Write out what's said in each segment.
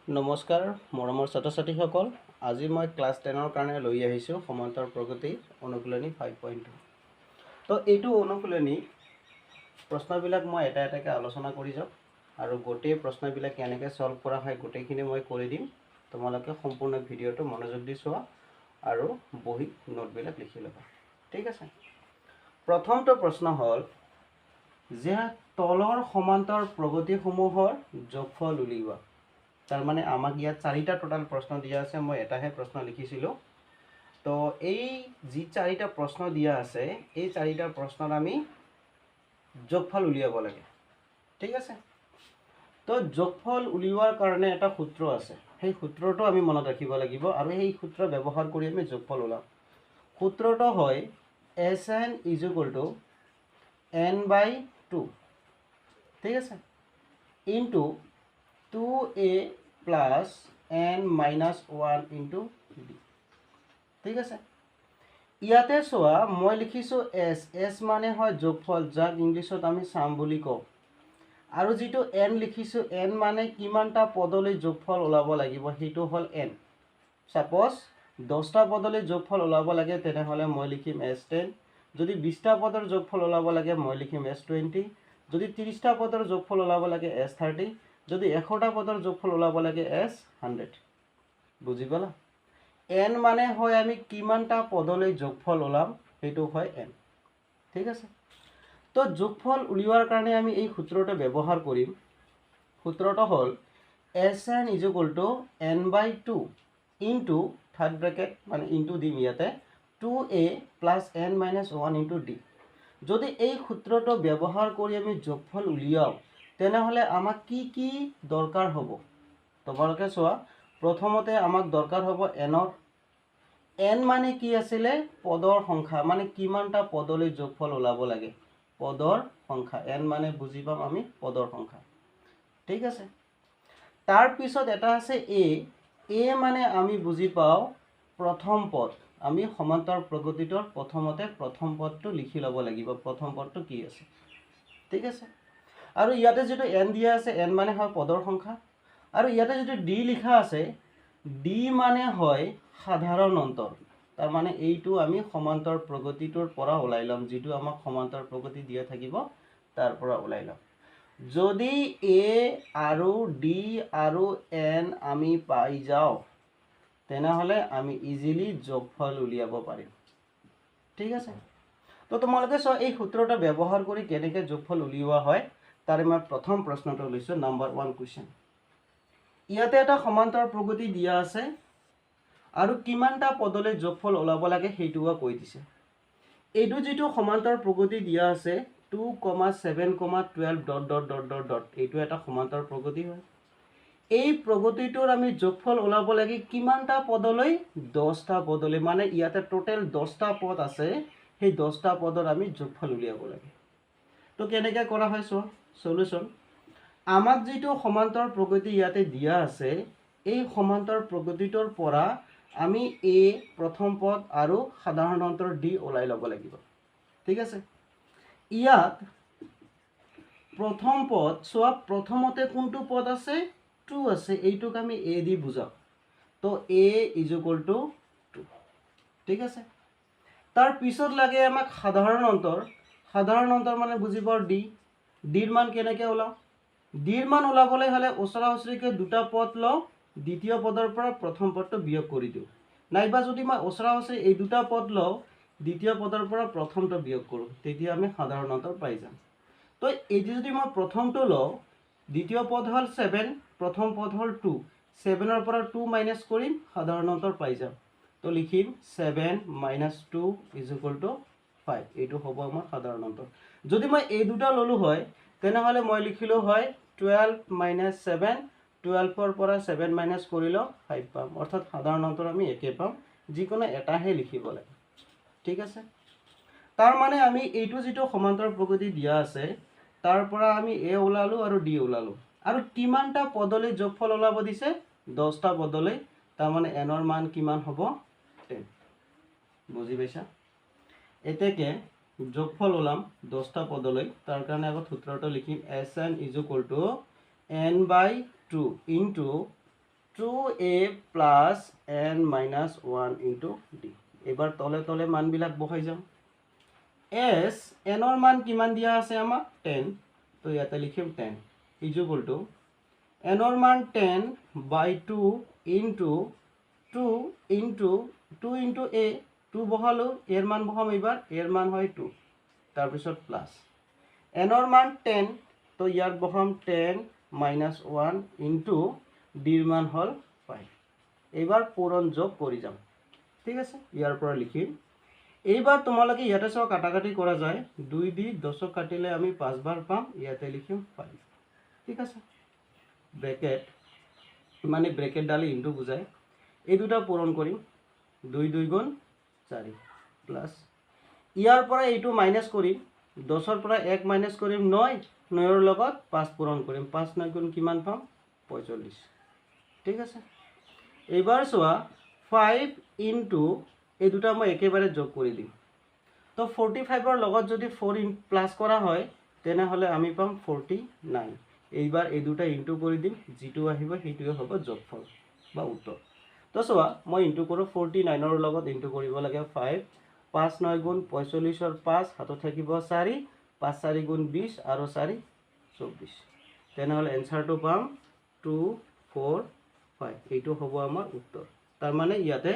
নমস্কাৰ মৰমৰ ছাত্ৰ ছাত্ৰীসকল আজি মই ক্লাছ 10 কাৰণে লৈ আহিছোঁ সমান্তৰ প্ৰগতি অনুশীলনী 5.2 তো এইটো অনুশীলনী প্ৰশ্নবিলাক মই এটা এটাকৈ আলোচনা কৰি যাম আৰু গোটেই প্ৰশ্নবিলাক কেনেকৈ সলভ কৰা হয় গোটেইখিনি মই কৰি দিম তোমালোকে সম্পূৰ্ণ ভিডিঅ'টো মনোযোগ দি চোৱা আৰু বহি নোটবিলাক লিখি ল'বা ঠিক আছে প্ৰথমটো প্ৰশ্ন হ'ল যে তলৰ সমান্তৰ প্ৰগতিসমূহৰ যোগফল উলিওৱা তাৰ মানে আমাক ইয়াত চাৰিটা টোটাল প্ৰশ্ন দিয়া আছে মই এটাহে প্ৰশ্ন লিখিছিলোঁ তো এই যি চাৰিটা প্ৰশ্ন দিয়া আছে এই চাৰিটা প্ৰশ্নৰ আমি যোগফল উলিয়াব লাগে ঠিক আছে তো যোগফল উলিওৱাৰ কাৰণে এটা সূত্ৰ আছে সেই সূত্ৰটো আমি মনত ৰাখিব লাগিব আৰু এই সূত্ৰ ব্যৱহাৰ কৰি আমি যোগফল উলাম সূত্ৰটো হয় Sn = n/2 ঠিক আছে into 2a plus n minus 1 into d ঠিক আছে ইয়াতে চোৱা মই লিখিছো s মানে হয় যোগফল যাক ইংলিছত আমি সাম বুলি কওঁ আৰু যেটো n লিখিছো n মানে কিমানটা পদলৈ যোগফল ওলাব লাগিব হেতু হল n সাপোজ 10টা পদলৈ যোগফল ওলাব লাগে তেনেহলে মই লিখিম s10 যদি 20টা পদৰ যোগফল ওলাব লাগে মই লিখিম s20 যদি 30টা পদৰ যোগফল ওলাব লাগে s30 যদি 100টা পদৰ যোগফল ওলাব লাগে s100 বুজি গলা n মানে হয় আমি কিমানটা পদলৈ যোগফল ওলাম হেতু হয় n ঠিক আছে তো যোগফল উলিওৱাৰ কাৰণে আমি এই সূত্ৰটো ব্যৱহাৰ কৰিম সূত্ৰটো হ'ল Sn = n/2 into third bracket মানে ইনটু দিম ইয়াতে 2a plus n minus 1 into d যদি এই সূত্ৰটো ব্যৱহাৰ কৰি আমি যোগফল উলিয়াও তেনেহলে আমাক কি দৰকাৰ হ'ব তোমালোকে চোৱা প্ৰথমতে আমাক দৰকাৰ হ'ব n মানে কি আছিলে পদৰ সংখ্যা মানে কিমানটা পদলৈ যোগফল ওলাব লাগে পদৰ সংখ্যা n মানে বুজি পাম আমি পদৰ সংখ্যা ঠিক আছে তাৰ পিছত এটা আছে a মানে আমি বুজি পাও প্ৰথম পদ আমি সমান্তৰ প্ৰগতিটোৰ প্ৰথমতে প্ৰথম পদটো লিখি ল'ব লাগিব প্ৰথম পদটো কি আছে ঠিক আছে আৰু ইয়াতে যেটো n দিয়া আছে n মানে হয় পদৰ সংখ্যা আৰু ইয়াতে যেটো d লিখা আছে d মানে হয় সাধাৰণ অন্তৰ তাৰ মানে এইটো আমি সমান্তৰ প্ৰগতিটোৰ পৰা ওলাই লম যেটো আমাক সমান্তৰ প্ৰগতি দিয়া থাকিব তাৰ পৰা ওলাই লম যদি a আৰু d আৰু n আমি পাই যাও তেনেহলে আমি ইজিলি যোগফল উলিয়াব পাৰিম ঠিক আছে তো তোমালোকে সব এই সূত্ৰটো ব্যৱহাৰ কৰি কেনেকৈ যোগফল উলিওৱা হয় তাৰে মই প্ৰথম প্ৰশ্নটো লৈছো নম্বৰ 1 কোৱেশ্চন ইয়াতে এটা সমান্তৰ প্ৰগতি দিয়া আছে আৰু কিমানটা পদলৈ যোগফল ওলাব লাগে হেতুৱা কৈ দিছে এইটো যেটো সমান্তৰ প্ৰগতি দিয়া আছে 2, 7, 12 ... এইটো এটা সমান্তৰ প্ৰগতি হয় এই প্ৰগতিটোৰ আমি যোগফল ওলাব লাগে কিমানটা পদলৈ 10টা পদলৈ মানে ইয়াতে টোটাল 10টা পদ আছে সেই 10টা পদৰ আমি যোগফল উলিয়াব লাগে তো কেনেকৈ কৰা হয় সলিউশন আমাক যেটো সমান্তৰ প্ৰগতি ইয়াতে দিয়া আছে এই সমান্তৰ প্ৰগতিটোৰ পৰা আমি a প্ৰথম পদ আৰু সাধাৰণ অন্তৰ d ওলাই ল'ব লাগিব ঠিক আছে ইয়াত প্ৰথম পদ সোৱা প্ৰথমতে কোনটো পদ আছে 2 আছে এইটোক আমি a দি বুজাও তো a = 2 ঠিক আছে তাৰ পিছত লাগে আমাক সাধাৰণ অন্তৰ মানে বুজি পাও d d ৰ মান কেনেকৈ ওলাও d ৰ মান ওলাবলৈ হলে ওচৰা ওচৰিকে দুটা পদ লও দ্বিতীয় পদৰ পৰা প্ৰথম পদটো বিয়োগ কৰি দিও নাইবা যদি মই ওচৰা ওচৰি এই দুটা পদ লও দ্বিতীয় পদৰ পৰা প্ৰথমটো বিয়োগ কৰো তেতিয়া আমি সাধাৰণ অন্তৰ পাই যাম তো এই যদি মই প্ৰথমটো লও দ্বিতীয় পদ হল 7 প্ৰথম পদ হল 2 7 ৰ পৰা 2 মাইনাস কৰিম সাধাৰণ অন্তৰ পাই যাম তো লিখিম 7 - 2 = 5 এইটো হ'ব আমাৰ সাধাৰণ অন্তৰ যদি মই এই দুটা ললো হয় তেনেহলে মই লিখিলো হয় 12 - 7 12 ৰ পৰা 7 মাইনাস কৰিলো 5 পাম অৰ্থাৎ সাধাৰণ অন্তৰ আমি একে পাম যিকোনো এটাহে লিখিব লাগে ঠিক আছে তাৰ মানে আমি এইটো যেটো সমান্তৰ প্ৰগতি দিয়া আছে তাৰ পৰা আমি a ওলালো আৰু d ওলালো আৰু কিমানটা পদলৈ যোগফল ওলাব দিছে 10টা পদলৈ তাৰ মানে n ৰ মান কিমান হ'ব 10 বুজি পাইছা এতেকে যোগফল ওলাম 10টা পদলৈ তাৰ কাৰণে আগত সূত্ৰটো লিখিম Sn = n/2 into 2a plus n minus 1 into d এবাৰ তলে তলে মানবিলাক বহাই যাম s n ৰ মান কিমান দিয়া আছে আমাক 10 তো ইয়াতে লিখিম 10 ইকুয়াল টু n ৰ মান 10 by 2 into 2 into a 2 বহালো এর মান বহাম এবাৰ এৰ মান হয় 2 তাৰপিছত প্লাস n ৰ মান 10 তো ইয়াত বহাম 10 minus 1 into d ৰ মান হল 5 এবাৰ পূৰণ যোগ কৰি যাম ঠিক আছে ইয়াৰ পৰা লিখিম এইবাৰ তোমালোকে ইয়াতে সব কাটাকাটি কৰা যায় 2 দি 10 কাটিলে আমি 5 বাৰ পাম ইয়াতে লিখিম 5 ঠিক আছে ব্ৰ্যাকেট মানে ব্ৰ্যাকেট ডালি ইনটু বুজায় এই দুটা পূৰণ কৰিম 2 2 গুণ 4 প্লাস ইয়াৰ পৰা এইটো মাইনাস কৰিম 10 ৰ পৰা 1 মাইনাস কৰিম 9 9 ৰ লগত 5 পূৰণ কৰিম 5 9 গুণ কিমান পাম 45 ঠিক আছে এবাৰ সোয়া 5 into এই দুটা মই একেবাৰে যোগ কৰি দিম তো 45 ৰ লগত যদি 4 প্লাস কৰা হয় তেনে হলে আমি পাম 49 এইবাৰ এই দুটা ইনটু কৰি দিম যেটো আহিব সেইটোৱে হ'ব যোগফল বা উত্তৰ তো সোয়া মই ইনটু কৰো 49 ৰ লগত ইনটু কৰিব লাগে 5 5 9 গুণ 45 ৰ 5 হাতত থাকিব 4 5 4 গুণ 20 আৰু 4 24 তেনে হলে এনসাৰটো পাম 2 4 5 এইটো হ'ব আমাৰ উত্তৰ তাৰ মানে ইয়াতে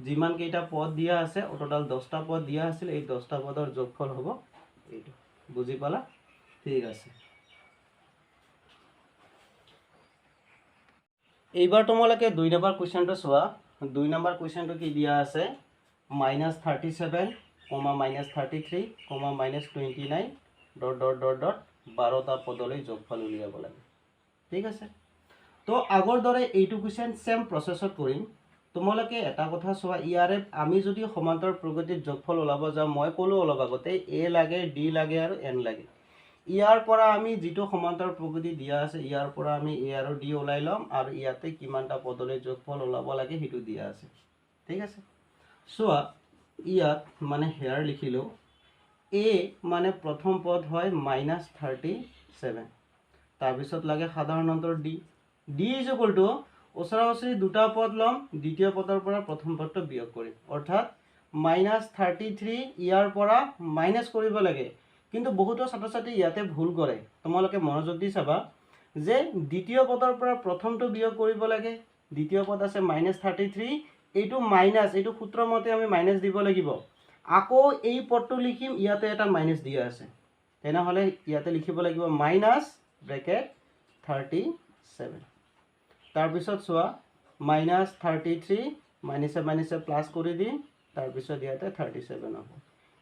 যিমান কেইটা পদ দিয়া আছে টোটাল 10টা পদ দিয়া আছিল এই 10টা পদৰ যোগফল হ'ব এইটো বুজি পালা ঠিক আছে এইবাৰ তোমালোকে 2 নম্বৰ কোৱেশ্চনটো চোৱা 2 নম্বৰ কোৱেশ্চনটো কি দিয়া আছে -37, -33, -29 ডট ডট ডট ডট 12টা পদলৈ যোগফল উলিয়াব লাগে ঠিক আছে তো আগৰ দৰে এইটো কোৱেশ্চন সেম প্ৰসেসত কৰিম তোমালোকে এটা কথা চোৱা ইয়াৰে আমি যদি সমান্তৰাল প্ৰগতিৰ যোগফল ওলাব যাওঁ মই ক'লো অলপ আগতে a লাগে d লাগে আৰু n লাগে ইয়াৰ পৰা আমি যেটো সমান্তৰাল প্ৰগতি দিয়া আছে ইয়াৰ পৰা আমি a আৰু d ওলাই লম আৰু ইয়াতে কিমানটা পদলৈ যোগফল ওলাব লাগে হেতু দিয়া আছে ঠিক আছে চোৱা ইয়াত মানে হেয়াৰ লিখিলো a মানে প্ৰথম পদ হয় -37 তাৰ পিছত লাগে সাধাৰণ অন্তৰ d d = ওচৰাওচৰি দুটা পদ লম দ্বিতীয় পদৰ পৰা প্ৰথম পদটো বিয়োগ কৰিম অৰ্থাৎ -33 ইয়াৰ পৰা মাইনাস কৰিব লাগে কিন্তু বহুতো ছাত্ৰ-ছাত্ৰী ইয়াতে ভুল কৰে তোমালোকে মনোযোগ দি চাবা যে দ্বিতীয় পদৰ পৰা প্ৰথমটো বিয়োগ কৰিব লাগে দ্বিতীয় পদ আছে -33 এইটো মাইনাস এইটো সূত্ৰ মতে আমি মাইনাস দিব লাগিব আকৌ এই পদটো লিখিম ইয়াতে এটা মাইনাস দিয়া আছে তেনে হলে ইয়াতে লিখিব লাগিব মাইনাস ব্র্যাকেট 37 তাৰ পিছত চোৱা -33 মাইনাসে মাইনাসে প্লাস কৰি দিম তাৰ পিছত ইয়াতে 37 হ'ব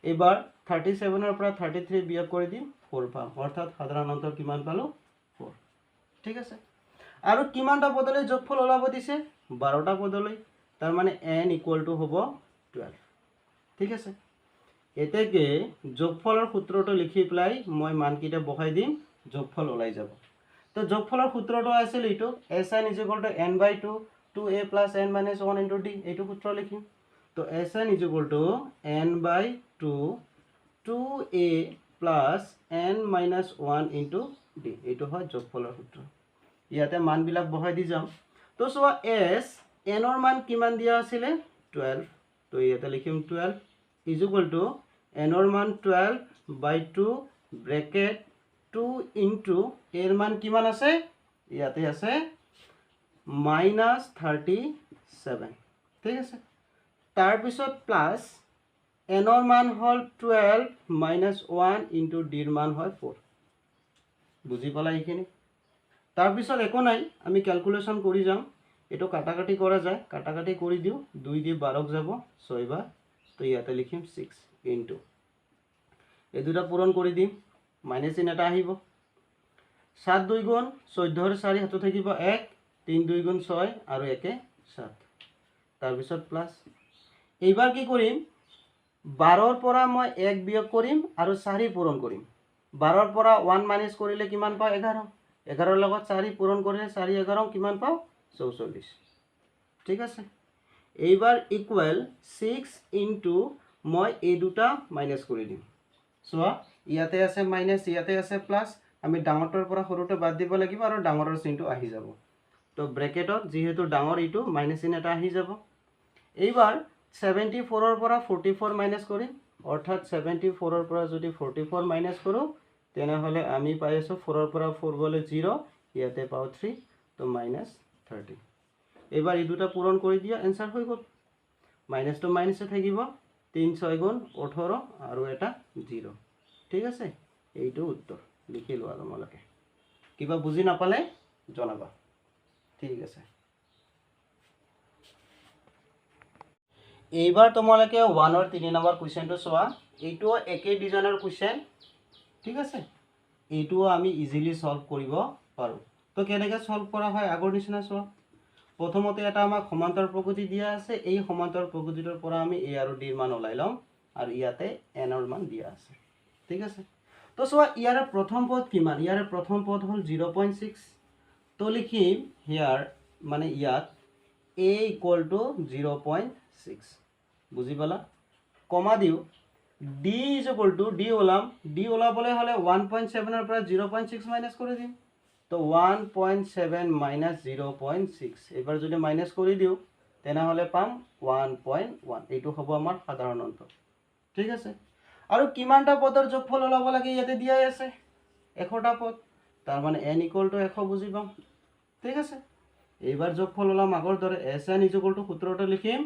এবাৰ 37 ৰ পৰা 33 বিয়োগ কৰি দিম 4 পাম অৰ্থাৎ সাধাৰণ অন্তৰ কিমান পালো 4 ঠিক আছে আৰু কিমানটা পদলৈ যোগফল ওলাব দিছে 12টা পদলৈ তাৰ মানে n = হ'ব 12 ঠিক আছে এতেকে যোগফলৰ সূত্ৰটো লিখি প্লাই মই মানকিটা বহাই দিম যোগফল ওলাই যাব তো যোগফলৰ সূত্ৰটো আছিল এইটো sn = n/2 2a + n - 1 * d এইটো সূত্ৰ লিখিম তো sn = n/2 2a + n - 1 * d এইটো হয় যোগফলৰ সূত্ৰ ইয়াতে মানবিলাক বহাই দি যাম তো চোৱা s n ৰ মান কিমান দিয়া আছিল 12 তো ইয়াতে লিখিম 12 = n ৰ মান 12/2 ব্ৰ্যাকেট 2 into এৰ মান কিমান আছে ইয়াতে আছে -37 ঠিক আছে তাৰ পিছত প্লাস n ৰ মান হল 12 - 1 into d ৰ মান হয় 4 বুজি পালা এইখিনি তাৰ পিছত একো নাই আমি ক্যালকুলেশন কৰি যাম এটো কাটাকাটি কৰা যায় কাটাকাটি কৰি দিও 2 দি 12 ক যাব 6 বাৰ তো ইয়াতে লিখিম 6 into এই দুটা পূৰণ কৰি দিম মাইনাস চিন এটা আহিব 7 2 গুণ 14 ৰ 4 হাতত থাকিব 1 3 2 গুণ 6 আৰু 1 7 তাৰ পিছত প্লাস এইবাৰ কি কৰিম 12 ৰ পৰা মই 1 বিয়োগ কৰিম আৰু 4 পূৰণ কৰিম 12 ৰ পৰা 1 মাইনাস কৰিলে কিমান পাও 11 11 ৰ লগত 4 পূৰণ কৰিলে 4 11 কিমান পাও 44 ঠিক আছে এইবাৰ ইকুৱেল 6 into মই এই দুটা মাইনাস কৰি দিম সোয়া ইয়াতে আছে মাইনাস ইয়াতে আছে প্লাস আমি ডাঙৰটোৰ পৰা সৰুটো বাদ দিব লাগিব আৰু ডাঙৰৰ চিনটো আহি যাব তো ব্ৰেকেটত যিহেতু ডাঙৰ ইটো মাইনাছ চিন এটা আহি যাব এইবাৰ 74 ৰ পৰা 44 মাইনাছ কৰিম অৰ্থাৎ 74 ৰ পৰা যদি 44 মাইনাছ কৰোঁ তেনেহ'লে আমি পাই আছো 4 ৰ পৰা 4 গ'লে 0 ইয়াতে পাও 3 তো -30 এইবাৰ এই দুটা পূৰণ কৰি দিয়া এনসাৰ হৈ গ'ল মাইনাছ তো মাইনাছে থাকিব 3 6 গুণ 18 আৰু এটা 0 ঠিক আছে এইটো উত্তৰ লিখি লোৱা তোমালোকে কিবা বুজি নাপালে জনাবা ঠিক আছে এইবাৰ তোমালোকে 1 ৰ 3 নম্বৰ কোৱেশ্চনটো চোৱা এইটো একে ডিজাইনৰ কোৱেশ্চন ঠিক আছে এইটো আমি ইজিলি সলভ কৰিব পাৰো তো কেনেকৈ সলভ কৰা হয় আগৰ নিচিনা চোৱা প্ৰথমতে এটা আমাক সমান্তৰ প্ৰকৃতি দিয়া আছে এই সমান্তৰ প্ৰকৃতিৰ পৰা আমি a আৰু d ৰ মান ওলাই লম আৰু ইয়াতে n ৰ মান দিয়া আছে ঠিক আছে তো চোৱা ইয়াৰ প্ৰথম পদ কিমান ইয়াৰ প্ৰথম পদ হ'ল 0.6 তো লিখিম হিয়াৰ মানে ইয়াত a = 0.6 বুজি পালা কমা দিও d = d ওলাম d ওলাবলৈ হলে 1.7 ৰ পৰা 0.6 মাইনাস কৰি দিম তো 1.7 minus 0.6 এবাৰ যদি মাইনাস কৰি দিও তেনেহলে পাম 1.1 এইটো হ'ব আমাৰ সাধাৰণ অন্ত ঠিক আছে আৰু কিমানটা পদৰ যোগফল ওলাব লাগে ইয়াতে দিয়াই আছে 100টা পদ তাৰ মানে n = 100 বুজি পাম ঠিক আছে এইবাৰ যোগফল ওলাম আগৰ দৰে sn = সূত্ৰটো লিখিম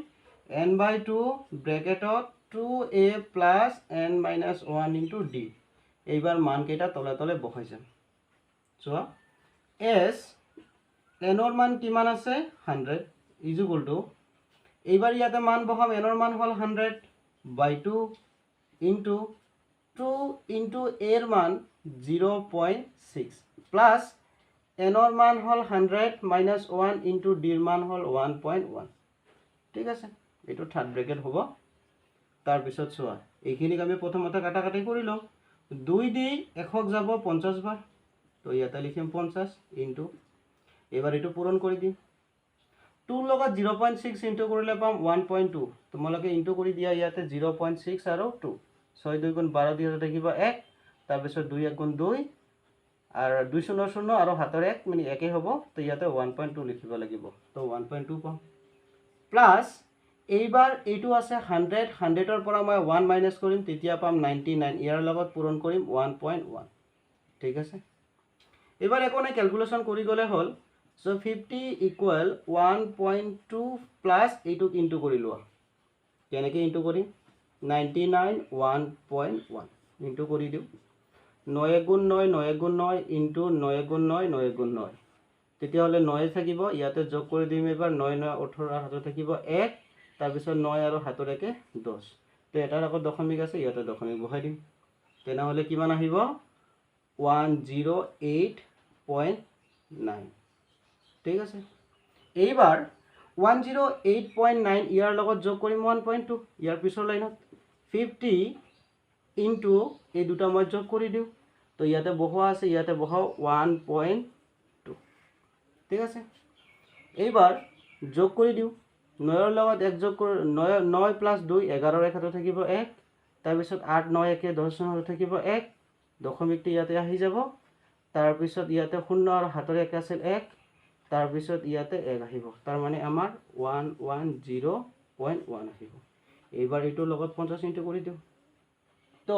n/2 ব্ৰেকেটত 2a plus n minus 1 into d এইবাৰ মান কেইটা তলে তলে বহাই যাম চোৱা s n ৰ মান কিমান আছে 100 = এইবাৰ ইয়াতে মান বহাম n ৰ মান হল 100/2 into 2 into a ৰ মান 0.6 plus n ৰ মান হল 100 minus 1 into d ৰ মান হল 1.1 ঠিক আছে এটো থাৰ্ড ব্ৰেকেট হ'ব তাৰ পিছত চোৱা এইখিনিক আমি প্ৰথমতে কাটাকাটি কৰি লম 2 দি 100 যাব 50 বাৰ তো ইয়াতে লিখিম 50 ইনটু এবাৰ এটো পূৰণ কৰি দিম 2 লগত 0.6 ইনটু কৰিলে পাম 1.2 তোমালোকে ইনটু কৰি দিয়া ইয়াতে 0.6 আৰু 2 6 2 গুণ 12 দিয়ে থাকিব 1 তাৰ পিছত 2 1 গুণ 2 আৰু 2 0 0 আৰু হাতৰ 1 মানে একে হ'ব তো ইয়াতে 1.2 লিখিব লাগিব তো 1.2 পাম প্লাস এইবাৰ এইটো আছে 100 100 ৰ পৰা মই 1 মাইনাস কৰিম তেতিয়া পাম 99 ইয়াৰ লগত পূৰণ কৰিম 1.1 ঠিক আছে এবাৰ একো নাই ক্যালকুলেশন কৰি গলে হল সো 50 = 1.2 প্লাস এইটোক ইনটু কৰি লোৱা কেনেকৈ ইনটু কৰিম 99 1.1 ইনটু কৰি দিও 9 গুণ 9 9 গুণ 9 ইনটু 9 গুণ 9 9 গুণ 9 তেতিয়া হলে 9 থাকিব ইয়াতে যোগ কৰি দিম এবাৰ 9 9 18 হাতত থাকিব 1 তাৰ পিছত 9 আৰু হাতৰ একে 10 তো এটাৰ আগত দশমিক আছে ইয়াতে দশমিক বহাই দিম তেনে হলে কিমান আহিব 108.9 ঠিক আছে এইবাৰ 108.9 ইয়াৰ লগত যোগ কৰিম 1.2 ইয়াৰ পিছৰ লাইনত 50 ইনটু এই দুটা মই যোগ কৰি দিও তো ইয়াতে বহোৱা আছে ইয়াতে বহাও 1.2 ঠিক আছে এইবাৰ যোগ কৰি দিও 9 ৰ লগত 1 যোগ কৰি 9 প্লাস 2 11 ৰ একাটো থাকিব 1 তাৰ পিছত 8 9 1 10 ৰ থাকিব 1 দশমিকটো ইয়াতে আহি যাব তাৰ পিছত ইয়াতে 0 আৰু হাতৰ 1 আছিল 1 তাৰ পিছত ইয়াতে 1 আহিব তাৰ মানে আমাৰ 110.1 আহিব এইবাৰ এটো লগত 50 ইনটু কৰি দিও তো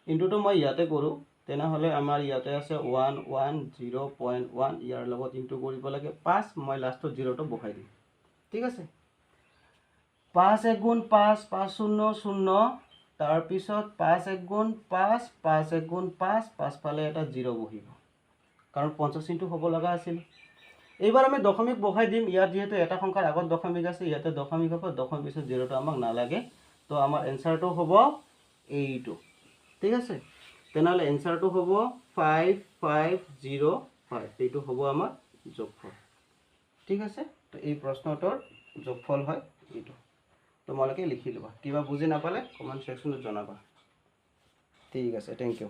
ইনটুটো মই ইয়াতে কৰো তেনে হলে আমাৰ ইয়াতে আছে 110.1 ইয়াৰ লগত ইনটু কৰিব লাগে 5 মই লাষ্টত 0 টো বহাই দিম ঠিক আছে 5 1 গুণ 5 5 0 0 তাৰ পিছত 5 1 গুণ 5 5 1 গুণ 5 5 পালে এটা 0 বহিব কাৰণ 50 ইনটু হ'ব লগা আছিল এইবাৰ আমি দশমিক বহাই দিম ইয়াত যেহেতু এটা সংখ্যাৰ আগত দশমিক আছে ইয়াতে দশমিক হ'ব দশমিক পিছত 0 টো আমাক নালাগে তো আমাৰ এনসাৰটো হ'ব এইটো ঠিক আছে তেনেহলে এনসাৰটো হ'ব 5505 এইটো হ'ব আমাৰ যোগফল ঠিক আছে তো এই প্ৰশ্নটোৰ যোগফল হয় এইটো তোমালোকে লিখি লবা কিবা বুজি নাপালে কমেন্ট সেকশনত জনাবা ঠিক আছে থ্যাংক ইউ